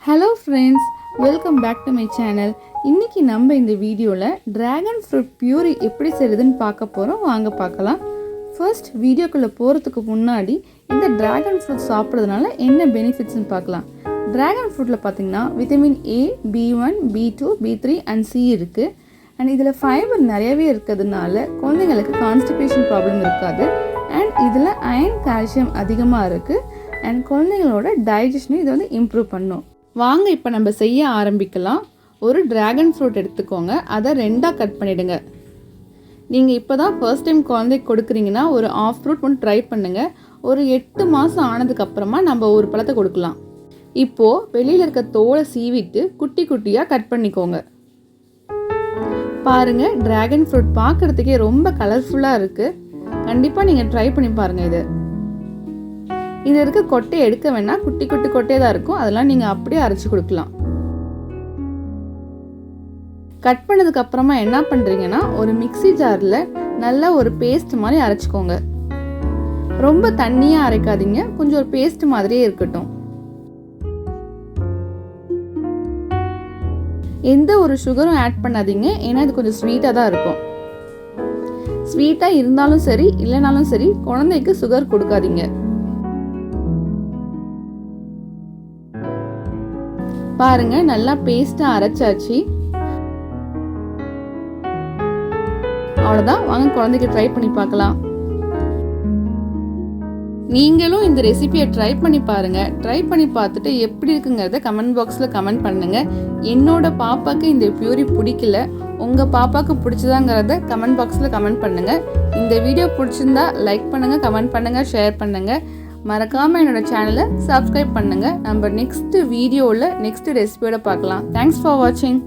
Hello friends, welcome back to my channel. இன்றைக்கி நம்ம இந்த வீடியோவில் ட்ராகன் ஃப்ரூட் பியூரி எப்படி செய்யுதுன்னு பார்க்க போகிறோம். வாங்க பார்க்கலாம். ஃபர்ஸ்ட் வீடியோக்குள்ளே போகிறதுக்கு முன்னாடி இந்த ட்ராகன் ஃப்ரூட் சாப்பிட்றதுனால என்ன பெனிஃபிட்ஸ்னு பார்க்கலாம். ட்ராகன் ஃப்ரூட்டில் பார்த்திங்கன்னா vitamin A, B1, B2, B3 and C இருக்குது. அண்ட் இதில் ஃபைபர் நிறையவே இருக்கிறதுனால குழந்தைங்களுக்கு கான்ஸ்டிபேஷன் ப்ராப்ளம் இருக்காது. அண்ட் இதில் அயன், கால்சியம் அதிகமாக இருக்குது. அண்ட் குழந்தைங்களோட டைஜஷனையும் இதை வந்து இம்ப்ரூவ் பண்ணும். வாங்க இப்போ நம்ம செய்ய ஆரம்பிக்கலாம். ஒரு ட்ராகன் ஃப்ரூட் எடுத்துக்கோங்க, அதை ரெண்டாக கட் பண்ணிவிடுங்க. நீங்கள் இப்போ தான் ஃபர்ஸ்ட் டைம் குழந்தைக்கு கொடுக்குறீங்கன்னா ஒரு ஆஃப் ஃப்ரூட் ஒன்று ட்ரை பண்ணுங்கள். ஒரு 8 மாதம் ஆனதுக்கப்புறமா நம்ம ஒரு பழத்தை கொடுக்கலாம். இப்போது வெளியில் இருக்க தோலை சீவிட்டு குட்டி குட்டியாக கட் பண்ணிக்கோங்க. பாருங்கள், ட்ராகன் ஃப்ரூட் பார்க்குறதுக்கே ரொம்ப கலர்ஃபுல்லாக இருக்குது. கண்டிப்பாக நீங்கள் ட்ரை பண்ணி பாருங்கள். இது இருக்க கொட்டையை எடுக்க வேணாம், குட்டி குட்டி கொட்டையாக தான் இருக்கும். அதெல்லாம் நீங்கள் அப்படியே அரைச்சி கொடுக்கலாம். கட் பண்ணதுக்கு அப்புறமா என்ன பண்ணுறீங்கன்னா ஒரு மிக்ஸி ஜாரில் நல்லா ஒரு பேஸ்ட் மாதிரி அரைச்சிக்கோங்க. ரொம்ப தண்ணியாக அரைக்காதீங்க, கொஞ்சம் ஒரு பேஸ்ட் மாதிரியே இருக்கட்டும். எந்த ஒரு சுகரும் ஆட் பண்ணாதீங்க, ஏன்னா இது கொஞ்சம் ஸ்வீட்டாக தான் இருக்கும். ஸ்வீட்டாக இருந்தாலும் சரி இல்லைனாலும் சரி குழந்தைக்கு சுகர் கொடுக்காதீங்க. பாருங்க, நல்லா பேஸ்டா அரைச்சாச்சு. அவ்வளோதான், வாங்க குழந்தைக்கு ட்ரை பண்ணி பார்க்கலாம். நீங்களும் இந்த ரெசிபியை ட்ரை பண்ணி பாருங்க. ட்ரை பண்ணி பார்த்துட்டு எப்படி இருக்குங்கிறத கமெண்ட் பாக்ஸில் கமெண்ட் பண்ணுங்க. என்னோட பாப்பாக்கு இந்த பியூரி பிடிக்கல, உங்கள் பாப்பாவுக்கு பிடிச்சதாங்கிறத கமெண்ட் பாக்ஸில் கமெண்ட் பண்ணுங்க. இந்த வீடியோ பிடிச்சிருந்தா லைக் பண்ணுங்க, கமெண்ட் பண்ணுங்க, ஷேர் பண்ணுங்க. மறக்காமல் என்னோட சேனலை சப்ஸ்கிரைப் பண்ணுங்கள். நம்ம நெக்ஸ்ட் வீடியோவில் நெக்ஸ்ட் ரெசிபியோட பார்க்கலாம். தேங்க்ஸ் ஃபார் வாட்சிங்.